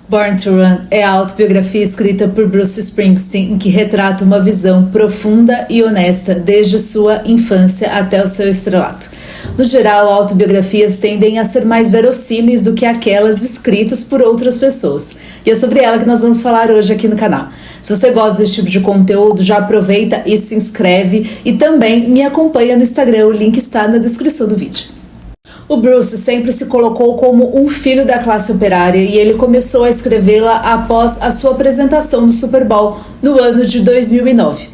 Born to Run é a autobiografia escrita por Bruce Springsteen, em que retrata uma visão profunda e honesta desde sua infância até o seu estrelato. No geral, autobiografias tendem a ser mais verossímeis do que aquelas escritas por outras pessoas. E é sobre ela que nós vamos falar hoje aqui no canal. Se você gosta desse tipo de conteúdo, já aproveita e se inscreve e também me acompanha no Instagram, o link está na descrição do vídeo. O Bruce sempre se colocou como um filho da classe operária e ele começou a escrevê-la após a sua apresentação no Super Bowl no ano de 2009.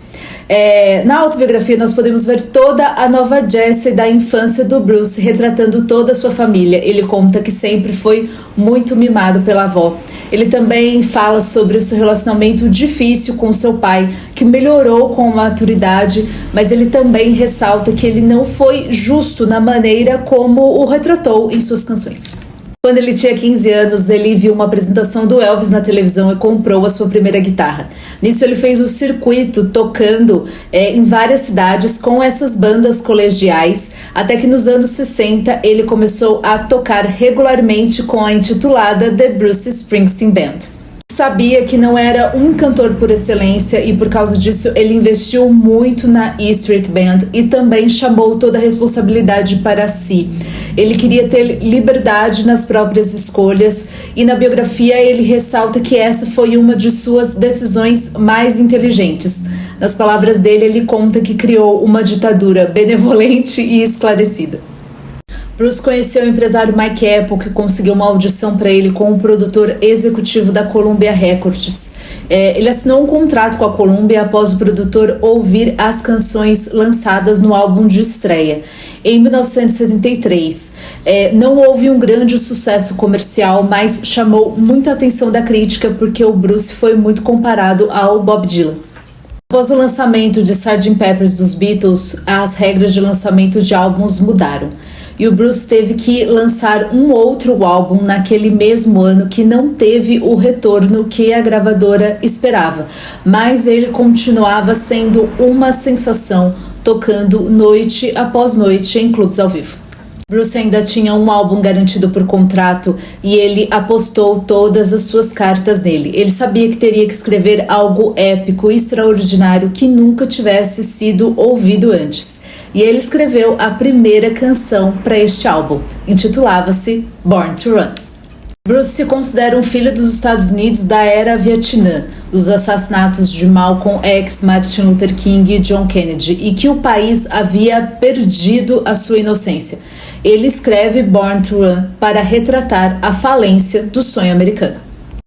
Na autobiografia nós podemos ver toda a nova Jessie da infância do Bruce, retratando toda a sua família. Ele conta que sempre foi muito mimado pela avó. Ele também fala sobre o seu relacionamento difícil com seu pai, que melhorou com a maturidade, mas ele também ressalta que ele não foi justo na maneira como o retratou em suas canções. Quando ele tinha 15 anos, ele viu uma apresentação do Elvis na televisão e comprou a sua primeira guitarra. Nisso ele fez o circuito tocando em várias cidades com essas bandas colegiais, até que nos anos 60 ele começou a tocar regularmente com a intitulada The Bruce Springsteen Band. Sabia que não era um cantor por excelência e por causa disso ele investiu muito na E Street Band e também chamou toda a responsabilidade para si. Ele queria ter liberdade nas próprias escolhas e na biografia ele ressalta que essa foi uma de suas decisões mais inteligentes. Nas palavras dele, ele conta que criou uma ditadura benevolente e esclarecida. Bruce conheceu o empresário Mike Apple, que conseguiu uma audição para ele com o produtor executivo da Columbia Records. Ele assinou um contrato com a Columbia após o produtor ouvir as canções lançadas no álbum de estreia. Em 1973, não houve um grande sucesso comercial, mas chamou muita atenção da crítica porque o Bruce foi muito comparado ao Bob Dylan. Após o lançamento de Sgt. Pepper's dos Beatles, as regras de lançamento de álbuns mudaram. E o Bruce teve que lançar um outro álbum naquele mesmo ano que não teve o retorno que a gravadora esperava. Mas ele continuava sendo uma sensação, tocando noite após noite em clubes ao vivo. Bruce ainda tinha um álbum garantido por contrato e ele apostou todas as suas cartas nele. Ele sabia que teria que escrever algo épico e extraordinário que nunca tivesse sido ouvido antes. E ele escreveu a primeira canção para este álbum. Intitulava-se Born to Run. Bruce se considera um filho dos Estados Unidos da era Vietnã, dos assassinatos de Malcolm X, Martin Luther King e John Kennedy, e que o país havia perdido a sua inocência. Ele escreve Born to Run para retratar a falência do sonho americano.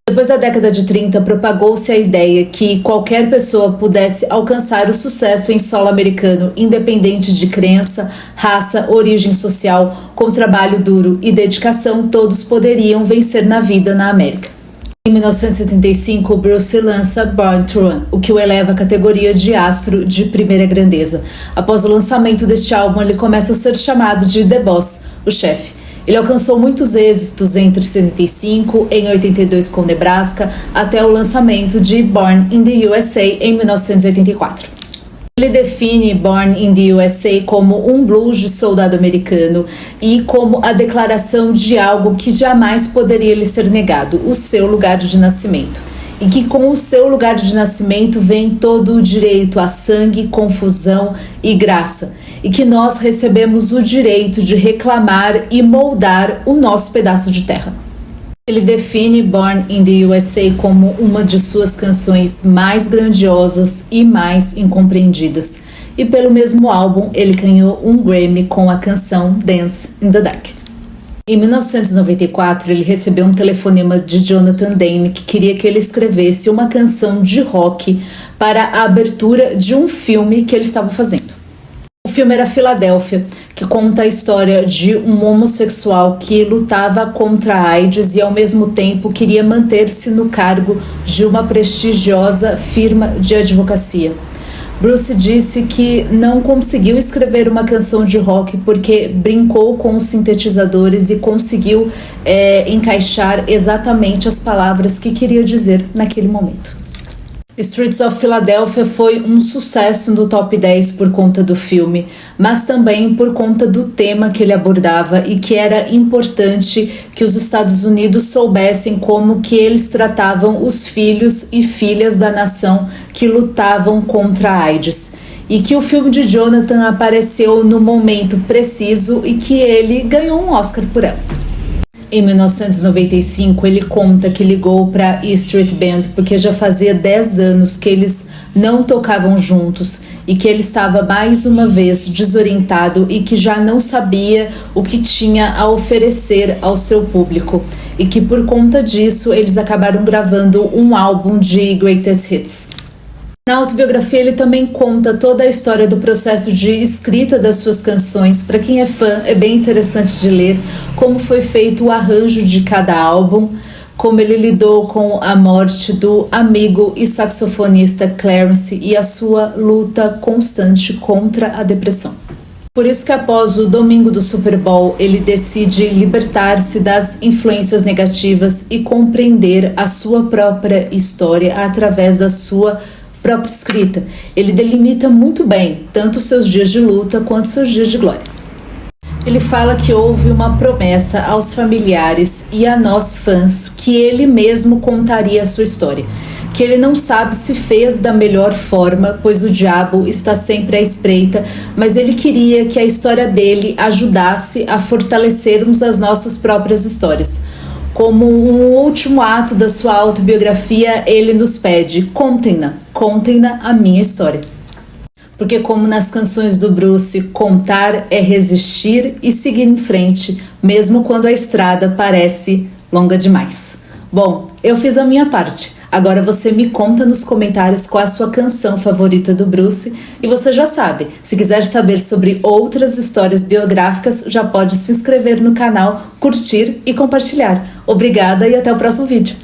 Depois da década de 30, propagou-se a ideia que qualquer pessoa pudesse alcançar o sucesso em solo americano, independente de crença, raça, origem social, com trabalho duro e dedicação, todos poderiam vencer na vida na América. Em 1975, Bruce lança Born to Run, o que o eleva à categoria de astro de primeira grandeza. Após o lançamento deste álbum, ele começa a ser chamado de The Boss, o chefe. Ele alcançou muitos êxitos entre 75, em 82 com Nebraska, até o lançamento de Born in the USA em 1984. Ele define Born in the USA como um blues de soldado americano e como a declaração de algo que jamais poderia lhe ser negado, o seu lugar de nascimento. E que com o seu lugar de nascimento vem todo o direito a sangue, confusão e graça. E que nós recebemos o direito de reclamar e moldar o nosso pedaço de terra. Ele define Born in the USA como uma de suas canções mais grandiosas e mais incompreendidas. E pelo mesmo álbum, ele ganhou um Grammy com a canção Dance in the Dark. Em 1994, ele recebeu um telefonema de Jonathan Demme que queria que ele escrevesse uma canção de rock para a abertura de um filme que ele estava fazendo. O filme era Filadélfia, que conta a história de um homossexual que lutava contra a AIDS e ao mesmo tempo queria manter-se no cargo de uma prestigiosa firma de advocacia. Bruce disse que não conseguiu escrever uma canção de rock porque brincou com os sintetizadores e conseguiu encaixar exatamente as palavras que queria dizer naquele momento. Streets of Philadelphia foi um sucesso no top 10 por conta do filme, mas também por conta do tema que ele abordava e que era importante que os Estados Unidos soubessem como que eles tratavam os filhos e filhas da nação que lutavam contra a AIDS. E que o filme de Jonathan apareceu no momento preciso e que ele ganhou um Oscar por ela. Em 1995, ele conta que ligou para E Street Band porque já fazia 10 anos que eles não tocavam juntos e que ele estava mais uma vez desorientado e que já não sabia o que tinha a oferecer ao seu público e que por conta disso eles acabaram gravando um álbum de Greatest Hits. Na autobiografia, ele também conta toda a história do processo de escrita das suas canções. Para quem é fã, é bem interessante de ler como foi feito o arranjo de cada álbum, como ele lidou com a morte do amigo e saxofonista Clarence e a sua luta constante contra a depressão. Por isso que após o domingo do Super Bowl, ele decide libertar-se das influências negativas e compreender a sua própria história através da sua própria escrita. Ele delimita muito bem tanto seus dias de luta quanto seus dias de glória. Ele fala que houve uma promessa aos familiares e a nós fãs que ele mesmo contaria a sua história, que ele não sabe se fez da melhor forma, pois o diabo está sempre à espreita, mas ele queria que a história dele ajudasse a fortalecermos as nossas próprias histórias. Como um último ato da sua autobiografia, ele nos pede: contem-na a minha história. Porque como nas canções do Bruce, contar é resistir e seguir em frente, mesmo quando a estrada parece longa demais. Bom, eu fiz a minha parte. Agora você me conta nos comentários qual a sua canção favorita do Bruce. E você já sabe, se quiser saber sobre outras histórias biográficas, já pode se inscrever no canal, curtir e compartilhar. Obrigada e até o próximo vídeo.